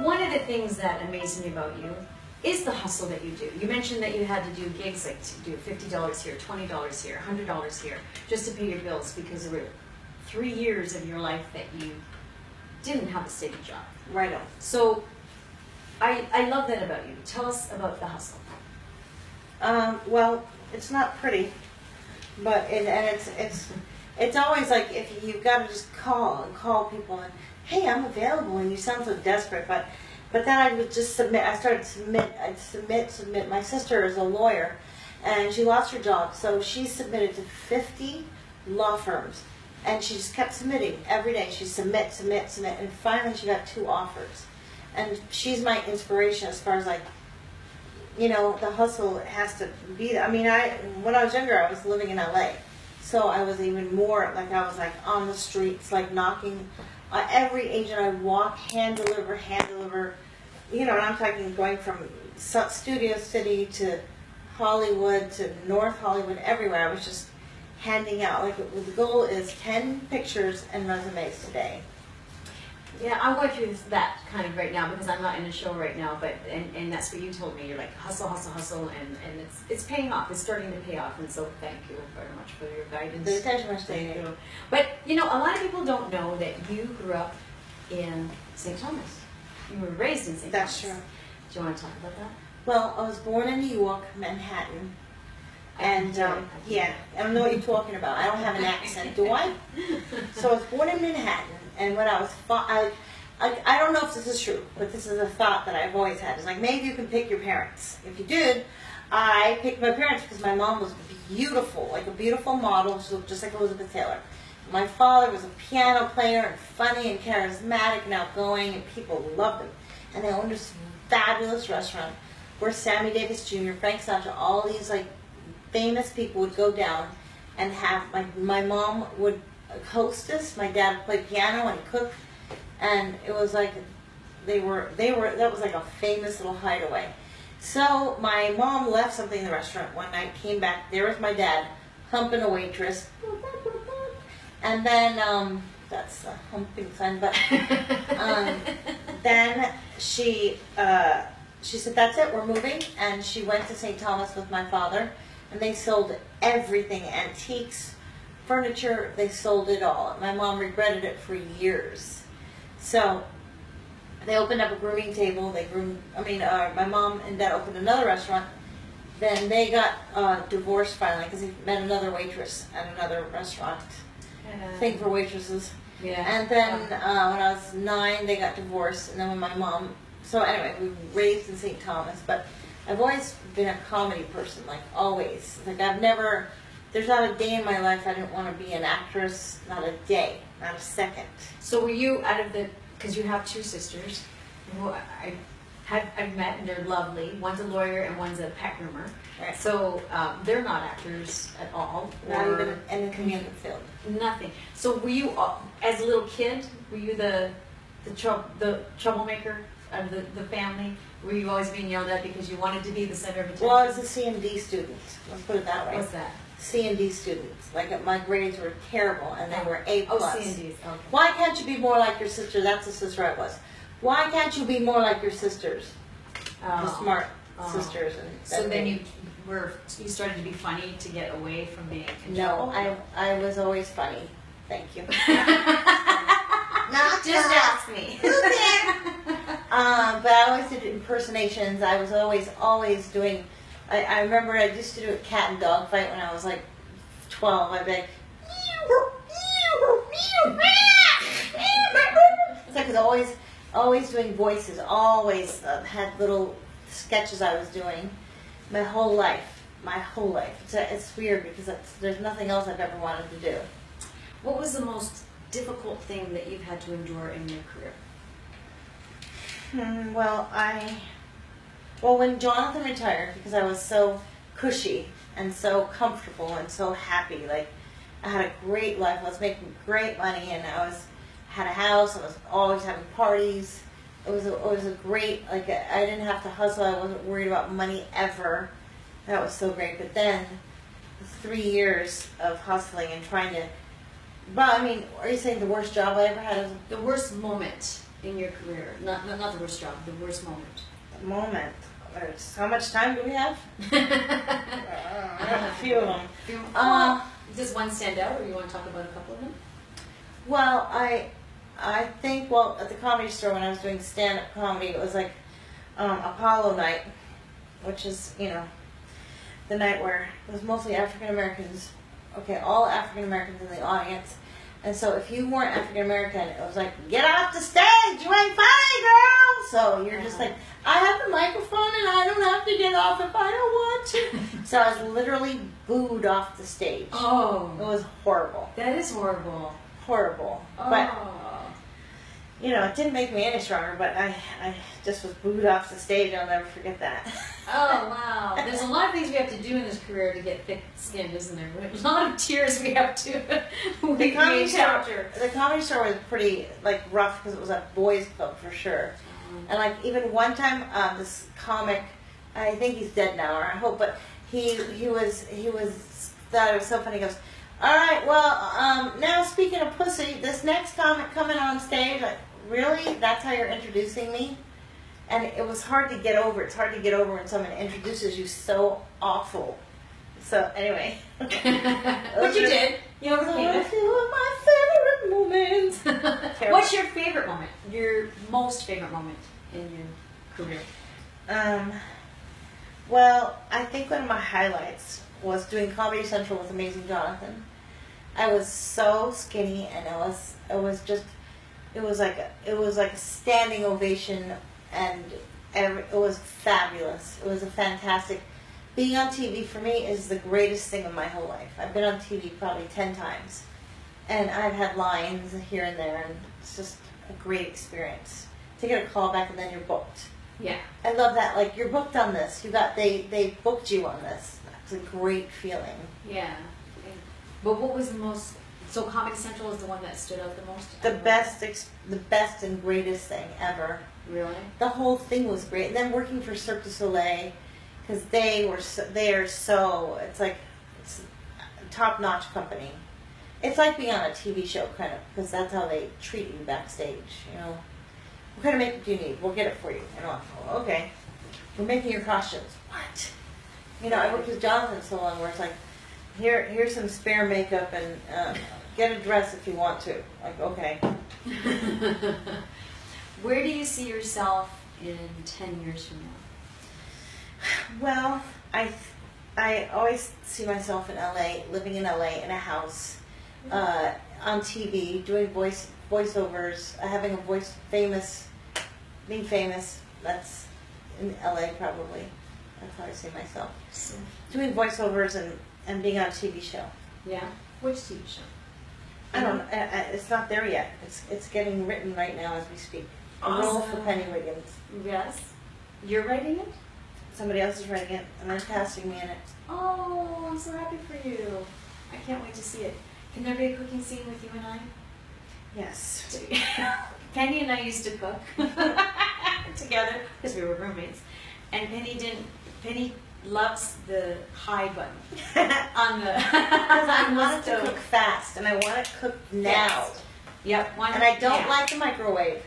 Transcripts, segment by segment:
one of the things that amazes me about you is the hustle that you do. You mentioned that you had to do gigs like to do $50 here, $20 here, $100 here, just to pay your bills because there were 3 years of your life that you didn't have a steady job. Right on. So I love that about you. Tell us about the hustle. Well, it's not pretty, but it's always like if you've got to just call people and hey, I'm available, and you sound so desperate, but then I would just submit. I started to submit. My sister is a lawyer, and she lost her job, so she submitted to 50 law firms, and she just kept submitting every day. She submit, and finally she got 2 offers, and she's my inspiration as far as like, you know, the hustle has to be. I mean, when I was younger, I was living in LA, so I was even more like I was like on the streets, like knocking. Every agent I walk, hand deliver, you know, and I'm talking going from Studio City to Hollywood to North Hollywood, everywhere. I was just handing out. Like the goal is 10 pictures and resumes today. Yeah, I'm going through that kind of right now because I'm not in a show right now, but and that's what you told me. You're like hustle, and it's paying off. It's starting to pay off, and so thank you very much for your guidance. Thank you. But you know, a lot of people don't know that you grew up in St. Thomas. You were raised in St. Thomas. That's true. Do you want to talk about that? Well, I was born in New York, Manhattan. And yeah, I don't know what you're talking about. I don't have an accent, do I? So I was born in Manhattan, and when I was I don't know if this is true, but this is a thought that I've always had. It's like maybe you can pick your parents. If you did, I picked my parents because my mom was beautiful, like a beautiful model. She looked just like Elizabeth Taylor. My father was a piano player and funny and charismatic and outgoing, and people loved him. And they owned this fabulous restaurant where Sammy Davis Jr., Frank Sinatra, all these like famous people would go down and have my mom would hostess, my dad would play piano and cook, and it was like they were that was like a famous little hideaway. So my mom left something in the restaurant one night, came back, there was my dad humping a waitress, and then that's a humping sign, but then she said, that's it, we're moving, and she went to St. Thomas with my father. And they sold everything, antiques, furniture, they sold it all. My mom regretted it for years. So they opened up a grooming table. My mom and dad opened another restaurant. Then they got divorced finally because he met another waitress at another restaurant. Thing for waitresses. Yeah. And then when I was 9, they got divorced. And then when my mom, so anyway, we were raised in St. Thomas, but I've always been a comedy person, like always. Like there's not a day in my life I didn't want to be an actress, not a day, not a second. So were you because you have 2 sisters, who I've met and they're lovely. One's a lawyer and one's a pet groomer. Right. So they're not actors at all. Not even in the comedic field. Nothing. So were you, as a little kid, were you the troublemaker of the family? Were you always being yelled at because you wanted to be the center of attention? Well, I was a C&D student. Let's put it that way. What's that? C&D students. Like my grades were terrible, and they were A+. Oh, C&Ds. Okay. Why can't you be more like your sister? That's the sister I was. Why can't you be more like your sisters? The smart sisters. And so then you started to be funny to get away from being in trouble? No, I was always funny. Thank you. Just ask me. But I always did impersonations. I was always doing. I remember I used to do a cat and dog fight when I was like 12. I'd be like, it's like I was always doing voices. Always had little sketches I was doing. My whole life. It's weird because there's nothing else I've ever wanted to do. What was the most difficult thing that you've had to endure in your career? Well, when Jonathan retired, because I was so cushy and so comfortable and so happy, like I had a great life. I was making great money, and had a house. I was always having parties. It was a great, like I didn't have to hustle. I wasn't worried about money ever. That was so great. But then, 3 years of hustling and trying to. But I mean, are you saying the worst job I ever had? The worst moment in your career? Not the worst job, the worst moment. The moment. How much time do we have? I have a few of them. Does one stand out, or you want to talk about a couple of them? Well, I think, well, at the Comedy Store when I was doing stand-up comedy, it was like Apollo night, which is, you know, the night where it was mostly African Americans. Okay, all African Americans in the audience. And so if you weren't African American, it was like, get off the stage, you ain't funny, girl! So you're just like, I have the microphone and I don't have to get off if I don't want to. So I was literally booed off the stage. Oh. It was horrible. That is horrible. Horrible. Oh. But, you know, it didn't make me any stronger, but I just was booed off the stage. I'll never forget that. Oh, wow. There's a lot of things we have to do in this career to get thick-skinned, isn't there? A lot of tears we have to The Comedy Store was pretty, like, rough because it was a boys' club for sure. And, like, even one time, this comic, I think he's dead now, or I hope, but he thought it was so funny. He goes, all right, well, now speaking of pussy, this next comic coming on stage, like, really? That's how you're introducing me? And it was hard to get over. It's hard to get over when someone introduces you so awful. So, anyway. But you did. You overcame it. Two of my favorite moments. What's your favorite moment? Your most favorite moment in your career? Well, I think one of my highlights was doing Comedy Central with Amazing Jonathan. I was so skinny, and it was like a standing ovation, and it was fabulous. It was a fantastic. Being on TV for me is the greatest thing of my whole life. I've been on TV probably 10 times, and I've had lines here and there, and it's just a great experience. To get a call back and then you're booked. Yeah. I love that. Like, you're booked on this. They booked you on this. It's a great feeling. Yeah. But what was the most? So Comedy Central is the one that stood out the most. The best and greatest thing ever. Really? The whole thing was great. And then working for Cirque du Soleil, because it's a top-notch company. It's like being on a TV show, kind of, because that's how they treat you backstage. You know, what kind of makeup do you need? We'll get it for you. And I'm like, oh, okay. We're making your costumes. What? You know, I worked with Jonathan so long, where it's like, here's some spare makeup, and get a dress if you want to. Like, okay. Where do you see yourself in 10 years from now? Well, I always see myself in LA, living in LA in a house, on TV, doing voiceovers, having being famous. That's in LA probably. That's how I see myself. So, doing voiceovers and being on a TV show. yeah. Which TV show? I don't know. It's not there yet. It's getting written right now as we speak. A role for Penny Wiggins. Yes. You're writing it? Somebody else is writing it, and they're casting me in it. Oh, I'm so happy for you. I can't wait to see it. Can there be a cooking scene with you and I? Yes. Penny and I used to cook together because we were roommates, and Penny loves the high button on the. Because I want it to cook fast, and I want it cooked now. Fast. Yep. And I don't like the microwave,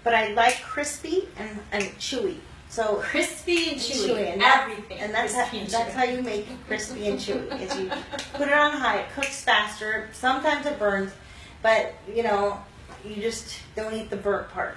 but I like crispy and chewy. So crispy and chewy, and everything. And that's how you make it crispy and chewy. Is you put it on high. It cooks faster. Sometimes it burns, but you know, you just don't eat the burnt part.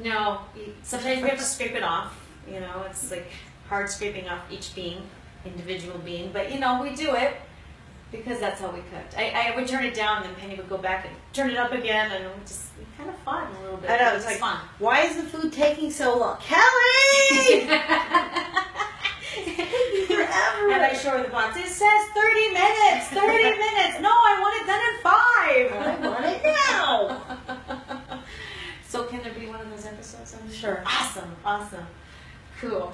No. Sometimes we have to scrape it off. You know, it's like hard scraping off each individual bean. But you know, we do it because that's how we cooked. I would turn it down, and then Penny would go back and turn it up again, and it would just kind of fun a little bit. I know, it was like fun. Why is the food taking so long? Kelly! Forever. And I show her the box. It says 30 minutes. 30 minutes. No, I want it done in 5. I want it now. So can there be one of those episodes? Sure. Awesome. Cool.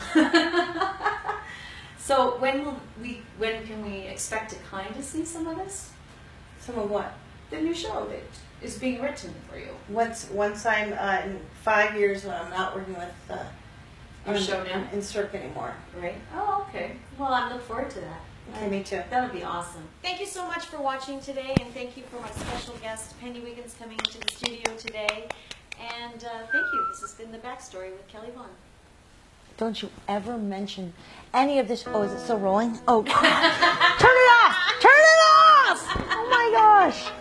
So when can we expect to kind of see some of this? Some of what? The new show that is being written for you. Once I'm in 5 years when I'm not working with show now in Cirque anymore. Right. Oh, okay. Well, I look forward to that. Okay, me too. That would be awesome. Thank you so much for watching today, and thank you for my special guest, Penny Wiggins, coming into the studio today. And thank you. This has been the backstory with Kelly Vohnn. Don't you ever mention any of this. Oh, is it still rolling? Oh, turn it off! Turn it off! Oh my gosh!